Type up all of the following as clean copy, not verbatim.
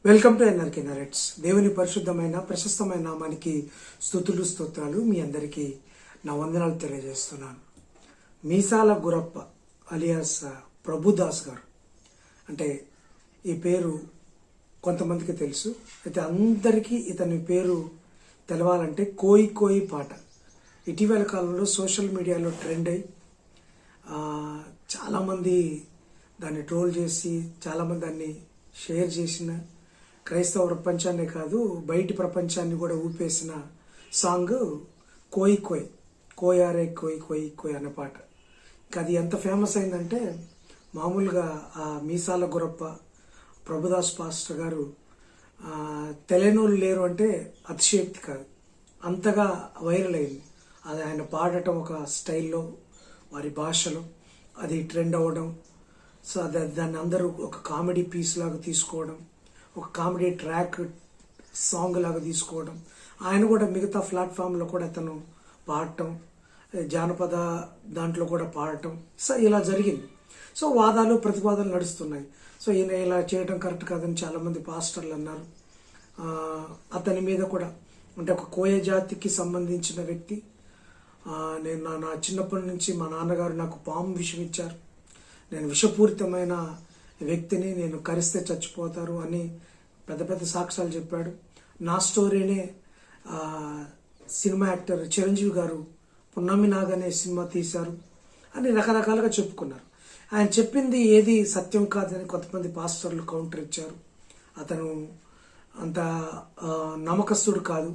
Welcome to NRK narrates. దేవుని పరిశుద్ధమైన ప్రశస్తమైన నామానికి స్తుతులు స్తోత్రాలు. మీ అందరికీ నా వందనాలు తెలియజేస్తున్నాను. మీసాల గురప్ప అలియాస్ ప్రభుదాస్ గారు అంటే ఈ పేరు కొంతమందికి తెలుసు. అయితే అందరికీ ఇతని పేరు తెలవాలంటే కోయి కోయి పాట ఇటీవల కాలంలో సోషల్ మీడియాలో ట్రెండ్ అయ్యి చాలామంది దాన్ని ట్రోల్ చేసి చాలామంది దాన్ని షేర్ చేసిన క్రైస్తవ ప్రపంచాన్నే కాదు బయటి ప్రపంచాన్ని కూడా ఊపేసిన సాంగ్ కోయి కోయ్ కోయారే కోయి కోయి కోయ్ అనే పాట. ఇంకా అది ఎంత ఫేమస్ అయిందంటే మామూలుగా ఆ మీసాల గురప్ప ప్రభుదాస్ పాస్టర్ గారు తెలియనోళ్ళు లేరు అంటే అతిశయోక్తి కాదు, అంతగా వైరల్ అయింది. అది ఆయన పాడటం ఒక స్టైల్లో వారి భాషలో అది ట్రెండ్ అవ్వడం. సో దాన్ని అందరూ ఒక కామెడీ పీస్ లాగా తీసుకోవడం, ఒక కామెడీ ట్రాక్ సాంగ్ లాగా తీసుకోవడం, ఆయన కూడా మిగతా ప్లాట్ఫామ్లో కూడా అతను పాడటం, జానపద దాంట్లో కూడా పాడటం. సో ఇలా జరిగింది. సో వాదాలు ప్రతివాదాలు నడుస్తున్నాయి. సో ఈయన ఇలా చేయడం కరెక్ట్ కాదని చాలామంది పాస్టర్లు అన్నారు. అతని మీద కూడా అంటే ఒక కోయ జాతికి సంబంధించిన వ్యక్తి. నేను నా చిన్నప్పటి నుంచి మా నాన్నగారు నాకు పాము విషం ఇచ్చారు, నేను విషపూరితమైన వ్యక్తిని, నేను కరిస్తే చచ్చిపోతారు అని పెద్ద పెద్ద సాక్ష్యాలు చెప్పాడు. నా స్టోరీనే సినిమా యాక్టర్ చిరంజీవి గారు పున్నమి నాగ్ అనే సినిమా తీశారు అని రకరకాలుగా చెప్పుకున్నారు. ఆయన చెప్పింది ఏది సత్యం కాదని కొంతమంది పాస్టర్లు కౌంటర్ ఇచ్చారు. అతను అంత నమ్మకస్తుడు కాదు,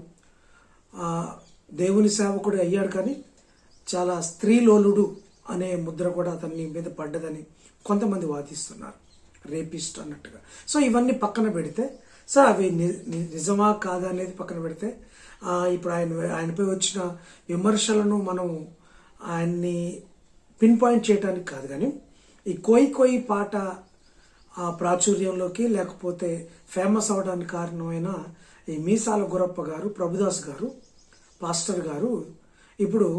దేవుని సేవకుడు అయ్యాడు కానీ చాలా స్త్రీలోలుడు అనే ముద్ర కూడా అతని మీద పడ్డదని కొంతమంది వాదిస్తున్నారు, రేపిస్ట్ అన్నట్టుగా. సో ఇవన్నీ పెడితే, సో అవి నిజమా కాదా అనేది పక్కన పెడితే, ఇప్పుడు ఆయనపై వచ్చిన విమర్శలను మనం ఆయన్ని పిన్ పాయింట్ చేయడానికి కాదు, కానీ ఈ కోయి కోయి పాట ప్రాచుర్యంలోకి లేకపోతే ఫేమస్ అవడానికి కారణమైన ఈ మీసాల గురప్ప గారు ప్రభుదాస్ గారు పాస్టర్ గారు ఇప్పుడు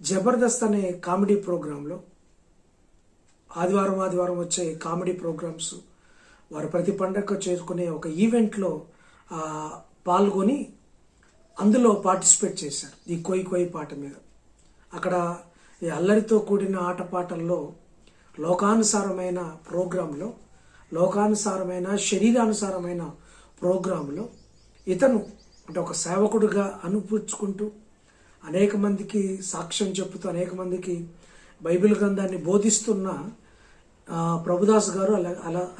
జబర్దస్త్ అనే కామెడీ ప్రోగ్రాంలో ఆదివారం వచ్చే కామెడీ ప్రోగ్రామ్స్ వారు ప్రతి పండగ చేసుకునే ఒక ఈవెంట్లో పాల్గొని అందులో పార్టిసిపేట్ చేశారు ఈ కోయి కోయి పాట మీద. అక్కడ ఈ అల్లరితో కూడిన ఆటపాటల్లో లోకానుసారమైన ప్రోగ్రాంలో, లోకానుసారమైన శరీరానుసారమైన ప్రోగ్రాంలో ఇతను అంటే ఒక సేవకుడుగా అనిపించుకుంటూ అనేక మందికి సాక్ష్యం చెప్పుతూ అనేక మందికి బైబిల్ గ్రంథాన్ని బోధిస్తున్న ప్రభుదాస్ గారు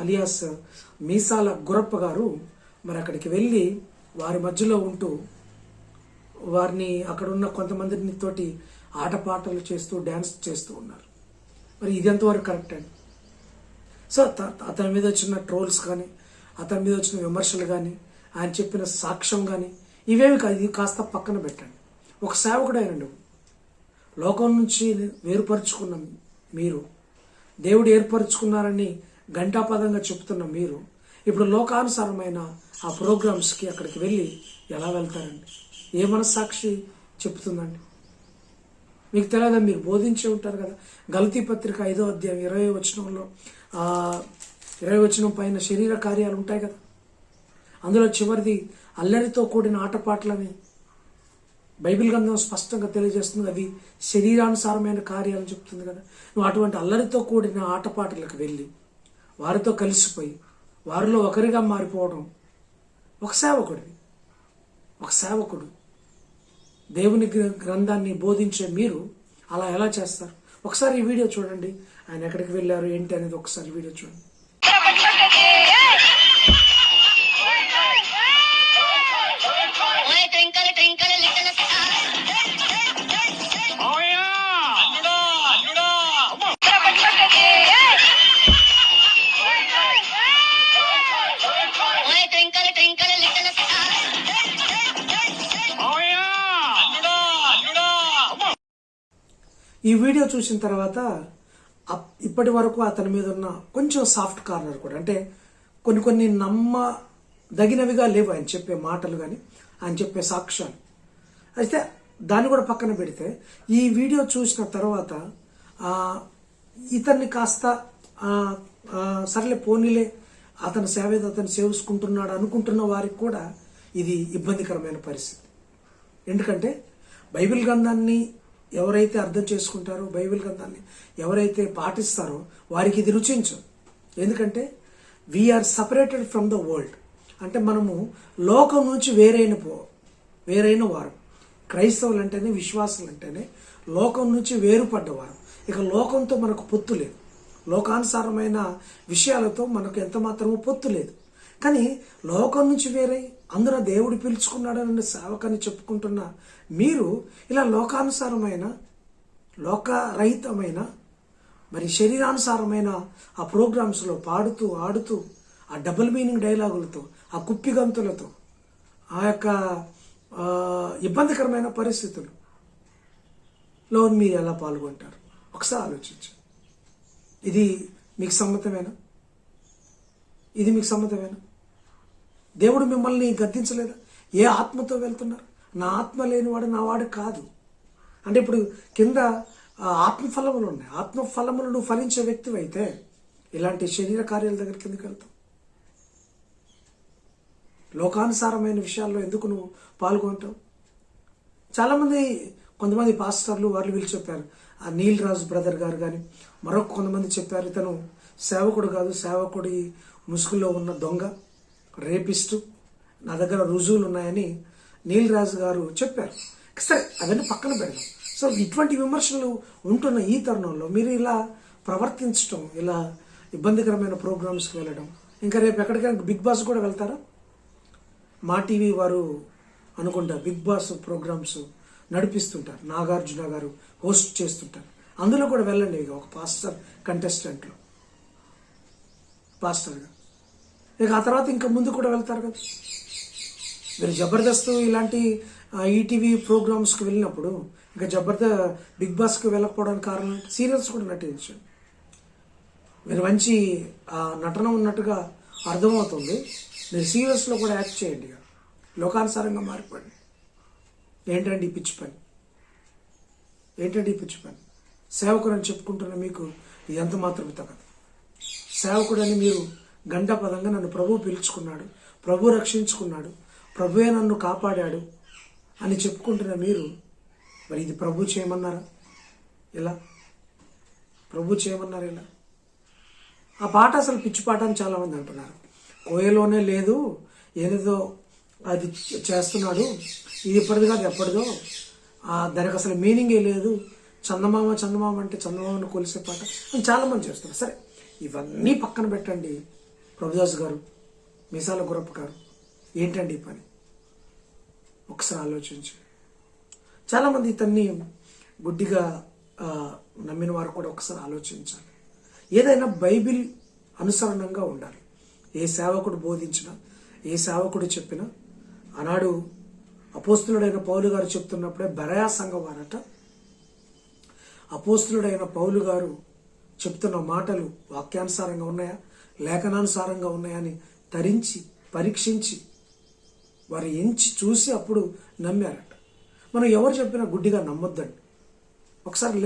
అలియాస్ మీసాల గురప్ప గారు మరి అక్కడికి వెళ్ళి వారి మధ్యలో ఉంటూ వారిని అక్కడ ఉన్న కొంతమందిని తోటి ఆటపాటలు చేస్తూ డ్యాన్స్ చేస్తూ ఉన్నారు. మరి ఇది ఎంతవరకు కరెక్ట్ అండి? సో అతని మీద వచ్చిన ట్రోల్స్ కానీ, అతని మీద వచ్చిన విమర్శలు కానీ, ఆయన చెప్పిన సాక్ష్యం కానీ ఇవేమి కాదు, ఇది కాస్త పక్కన పెట్టండి. ఒక సేవకుడు అయిన నువ్వు లోకం నుంచి వేరుపరుచుకున్న మీరు, దేవుడు ఏర్పరచుకున్నారని ఘంటాపదంగా చెప్తున్న మీరు ఇప్పుడు లోకానుసారమైన ఆ ప్రోగ్రామ్స్కి అక్కడికి వెళ్ళి ఎలా వెళ్తారండి? ఏ మనస్సాక్షి చెప్తుందండి? మీకు తెలియదా? మీరు బోధించే ఉంటారు కదా. గలతీ పత్రిక 5వ అధ్యాయం 20వ వచనంలో 20వ వచనం పైన శరీర కార్యాలు ఉంటాయి కదా, అందులో చివరిది అల్లరితో కూడిన ఆటపాటలని బైబిల్ గ్రంథం స్పష్టంగా తెలియజేస్తుంది. అవి శరీరానుసారమైన కార్యాలను చెప్తుంది కదా. నువ్వు అటువంటి అల్లరితో కూడిన ఆటపాటలకు వెళ్ళి వారితో కలిసిపోయి వారిలో ఒకరిగా మారిపోవడం ఒక సేవకుడు దేవుని గ్రంథాన్ని బోధించే మీరు అలా ఎలా చేస్తారు? ఒకసారి ఈ వీడియో చూడండి. ఆయన ఎక్కడికి వెళ్ళారు ఏంటి అనేది ఒకసారి వీడియో చూడండి. ఈ వీడియో చూసిన తర్వాత ఇప్పటి వరకు అతని మీద ఉన్న కొంచెం సాఫ్ట్ కార్నర్ కూడా, అంటే కొన్ని నమ్మదగినవిగా లేవు ఆయన చెప్పే మాటలు కానీ ఆయన చెప్పే సాక్ష్యాలు. అయితే దాన్ని కూడా పక్కన పెడితే ఈ వీడియో చూసిన తర్వాత ఇతన్ని కాస్త సర్లే పోనీలే అతని సేవ ఏదో అతను సేవించుకుంటున్నాడు అనుకుంటున్న వారికి కూడా ఇది ఇబ్బందికరమైన పరిస్థితి. ఎందుకంటే బైబిల్ గ్రంథాన్ని ఎవరైతే అర్థం చేసుకుంటారో, బైబిల్ గ్రంథాన్ని ఎవరైతే పాటిస్తారో వారికి ఇది రుచించదు. ఎందుకంటే we are separated from the world. అంటే మనము లోకం నుంచి వేరైన వారు. క్రైస్తవులు అంటేనే, విశ్వాసులు అంటేనే లోకం నుంచి వేరుపడ్డవారు. ఇక లోకంతో మనకు పొత్తు లేదు, లోకానుసారమైన విషయాలతో మనకు ఎంత మాత్రమూ పొత్తు లేదు. కానీ లోకం నుంచి వేరై అందులో దేవుడు పిలుచుకున్నాడని సేవకని చెప్పుకుంటున్న మీరు ఇలా లోకానుసారమైన, లోకరహితమైన, మరి శరీరానుసారమైన ఆ ప్రోగ్రామ్స్లో పాడుతూ ఆడుతూ ఆ డబుల్ మీనింగ్ డైలాగులతో, ఆ కుప్పిగంతులతో, ఆ యొక్క ఇబ్బందికరమైన పరిస్థితుల్లో మీరు ఎలా పాల్గొంటారు? ఒకసారి ఆలోచించండి. ఇది మీకు సమ్మతమేనా? ఇది మీకు సమ్మతమేనా? దేవుడు మిమ్మల్ని గద్దించలేదా? ఏ ఆత్మతో వెళ్తున్నారు? నా ఆత్మ లేనివాడు నా వాడు కాదు అంటే ఇప్పుడు కింద ఆత్మఫలములు ఉన్నాయి. ఆత్మఫలములు నువ్వు ఫలించే వ్యక్తివి అయితే ఇలాంటి శరీర కార్యాల దగ్గర కిందకి వెళ్తావు. లోకానుసారమైన విషయాల్లో ఎందుకు నువ్వు పాల్గొంటావు? చాలామంది, కొంతమంది పాస్టర్లు వాళ్ళు వీళ్ళు చెప్పారు. ఆ నీల్ రాజు బ్రదర్ గారు కానీ మరొక కొంతమంది చెప్పారు, ఇతను సేవకుడు కాదు, సేవకుడి ముసుగులో ఉన్న దొంగ, రేపిస్టు, నా దగ్గర రుజువులు ఉన్నాయని నీల్ రాజు గారు చెప్పారు. సరే, అవన్నీ పక్కన పెడదాం. సో ఇటువంటి విమర్శలు ఉంటున్న ఈ తరుణంలో మీరు ఇలా ప్రవర్తించడం, ఇలా ఇబ్బందికరమైన ప్రోగ్రామ్స్కి వెళ్ళడం, ఇంకా రేపు ఎక్కడికైనా బిగ్ బాస్ కూడా వెళ్తారా? మా టీవీ వారు అనుకుంటా బిగ్ బాస్ ప్రోగ్రామ్స్ నడిపిస్తుంటారు, నాగార్జున గారు హోస్ట్ చేస్తుంటారు. అందులో కూడా వెళ్ళండి, ఇక ఒక పాస్టర్ కంటెస్టెంట్లో పాస్టర్గా. ఇక ఆ తర్వాత ఇంకా ముందు కూడా వెళ్తారు కదా. మీరు జబర్దస్త్ ఇలాంటి ఈటీవీ ప్రోగ్రామ్స్కి వెళ్ళినప్పుడు ఇంకా బిగ్ బాస్కి వెళ్ళకపోవడానికి కారణం సీరియల్స్ కూడా నటించండి. మీరు మంచి నటన ఉన్నట్టుగా అర్థమవుతుంది. మీరు సీరియల్స్లో కూడా యాక్ట్ చేయండి. ఇక లోకానుసారంగా మారిపోండి. ఏంటండి ఈ పిచ్చి పని? ఏంటండి ఈ పిచ్చి పని? సేవకుడు అని చెప్పుకుంటున్న మీకు ఇది ఎంత మాత్రం తగదు. సేవకుడని మీరు గంటపదంగా నన్ను ప్రభువు పిలుచుకున్నాడు, ప్రభు రక్షించుకున్నాడు, ప్రభువే నన్ను కాపాడాడు అని చెప్పుకుంటున్న మీరు మరి ఇది ప్రభు చేయమన్నారా? ఇలా ప్రభు చేయమన్నారా? ఇలా ఆ పాట అసలు పిచ్చి పాట అని చాలామంది అంటున్నారు. కోయలోనే లేదు, ఏదేదో అది చేస్తున్నాడు, ఇది ఇప్పటిది కాదు ఎప్పటిదో, దానికి అసలు మీనింగే లేదు, చందమామ అంటే చందమామను కొలిసే పాట అని చాలామంది చేస్తున్నారు. సరే, ఇవన్నీ పక్కన పెట్టండి. ప్రభుదాస్ గారు, మీసాల గురప్ప గారు, ఏంటండి ఈ పని? ఒకసారి ఆలోచించి. చాలామంది ఇతన్ని గుడ్డిగా నమ్మిన వారు కూడా ఒకసారి ఆలోచించాలి. ఏదైనా బైబిల్ అనుసరణంగా ఉండాలి. ఏ సేవకుడు బోధించినా, ఏ సేవకుడు చెప్పినా, ఆనాడు అపోస్తులుడైన పౌలు గారు చెప్తున్నప్పుడే బెరయా సంఘం వారట, అపోస్తులుడైన పౌలు గారు చెప్తున్న మాటలు వాక్యానుసారంగా ఉన్నాయా, లేఖనానుసారంగా ఉన్నాయా అని తరించి పరీక్షించి వారు ఎంచి చూసి అప్పుడు నమ్మారట. మనం ఎవరు చెప్పినా గుడ్డిగా నమ్మొద్దండి. ఒకసారి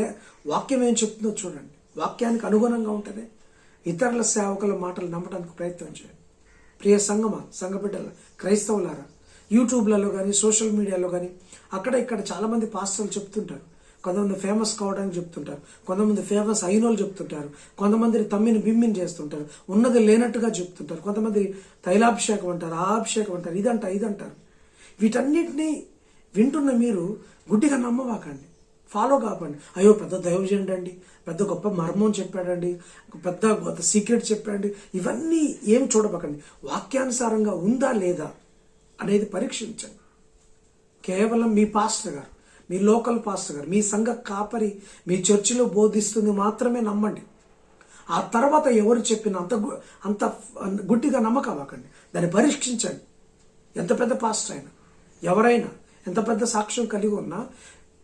వాక్యం ఏం చెప్తుందో చూడండి. వాక్యానికి అనుగుణంగా ఉంటేనే ఇతరుల సేవకుల మాటలు నమ్మడానికి ప్రయత్నం చేయండి. ప్రియ సంఘమా, సంఘ బిడ్డల, క్రైస్తవులారా, యూట్యూబ్లలో కానీ సోషల్ మీడియాలో కానీ అక్కడ ఇక్కడ చాలామంది పాస్టర్లు చెప్తుంటారు. కొంతమంది ఫేమస్ కావడానికి చెప్తుంటారు, కొంతమంది ఫేమస్ అయిన వాళ్ళు చెప్తుంటారు, కొంతమంది తమ్మిని బిమ్మిని చేస్తుంటారు, ఉన్నది లేనట్టుగా చెప్తుంటారు, కొంతమంది తైలాభిషేకం అంటారు, ఆ అభిషేకం అంటారు, ఇదంటారు. వీటన్నిటినీ వింటున్న మీరు గుడ్డిగా నమ్మవాకండి, ఫాలో కాకండి. అయ్యో పెద్ద దైవజనుడు అండి, పెద్ద గొప్ప మర్మం చెప్పాడండి, పెద్ద సీక్రెట్ చెప్పాడండి, ఇవన్నీ ఏం చూడబకండి. వాక్యానుసారంగా ఉందా లేదా అనేది పరీక్షించండి. కేవలం మీ పాస్టర్ గారు, మీ లోకల్ పాస్టర్ గారు, మీ సంఘ కాపరి మీ చర్చిలో బోధిస్తుంది మాత్రమే నమ్మండి. ఆ తర్వాత ఎవరు చెప్పిన అంత గుడ్డిగా నమ్మకవ్వకండి. దాన్ని పరీక్షించండి. ఎంత పెద్ద పాస్టర్ అయినా, ఎవరైనా ఎంత పెద్ద సాక్ష్యం కలిగి ఉన్నా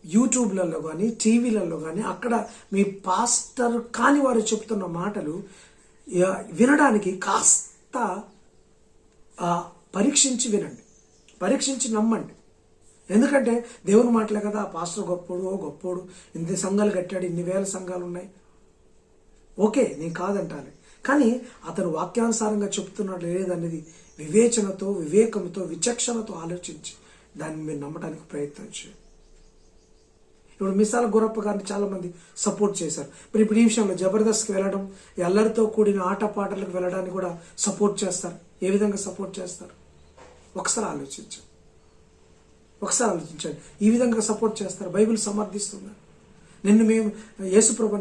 యూట్యూబ్లలో కానీ టీవీలలో కానీ అక్కడ మీ పాస్టర్ కాని వారు చెప్తున్న మాటలు వినడానికి కాస్త పరీక్షించి వినండి, పరీక్షించి నమ్మండి. ఎందుకంటే దేవుని మాటలే కదా, పాస్టర్ గొప్పోడు, ఇన్ని సంఘాలు కట్టాడు, ఇన్ని వేల సంఘాలు ఉన్నాయి, ఓకే, నేను కాదంటాను. కానీ అతను వాక్యానుసారంగా చెప్తున్నాడు లేదనేది వివేచనతో, వివేకంతో, విచక్షణతో ఆలోచించి దాన్ని మీరు నమ్మడానికి ప్రయత్నం చేయండి. ఇప్పుడు మిసాల గురప్ప గారిని చాలా మంది సపోర్ట్ చేశారు. మరి ఇప్పుడు ఈ విషయంలో జబర్దస్త్కి వెళ్ళడం, అల్లరితో కూడిన ఆటపాటలకు వెళ్ళడానికి కూడా సపోర్ట్ చేస్తారు. ఏ విధంగా సపోర్ట్ చేస్తారు? ఒకసారి ఆలోచించండి. ఈ విధంగా సపోర్ట్ చేస్తారు. బైబిల్ సమర్థిస్తుంది. యేసుప్రభు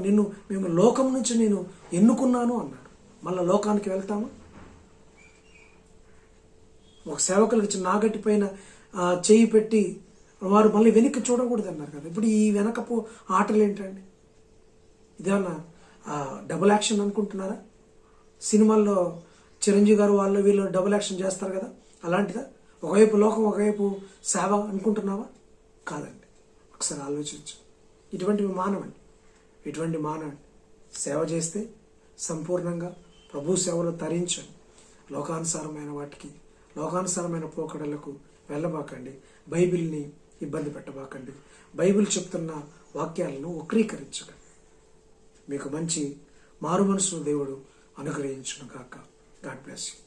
మేము లోకం నుంచి నేను ఎన్నుకున్నాను అన్నాడు. మళ్ళీ లోకానికి వెళ్తామా? ఒక సేవకులకి ఇచ్చిన నాగట్టి పైన చేయి పెట్టి వారు మళ్ళీ వెనక్కి చూడకూడదు అన్నారు కదా. ఇప్పుడు ఈ వెనకపు ఆటలు ఏంటండి? ఇదేమన్నా డబుల్ యాక్షన్ అనుకుంటున్నారా? సినిమాల్లో చిరంజీవి గారు వాళ్ళు వీళ్ళు డబుల్ యాక్షన్ చేస్తారు కదా, అలాంటిదా? ఒకవైపు లోకం, ఒకవైపు సేవ అనుకుంటున్నావా? కాదండి. ఒకసారి ఆలోచించు. ఇటువంటివి మానవండి. సేవ చేస్తే సంపూర్ణంగా ప్రభు సేవలో తరించండి. లోకానుసారమైన వాటికి, లోకానుసారమైన పోకడలకు వెళ్ళబాకండి. బైబిల్ని ఇబ్బంది పెట్టబాకండి. బైబిల్ చెప్తున్న వాక్యాలను వక్రీకరించకండి. మీకు మంచి మారు మనసును దేవుడు అనుగ్రహించును గాక. God bless you.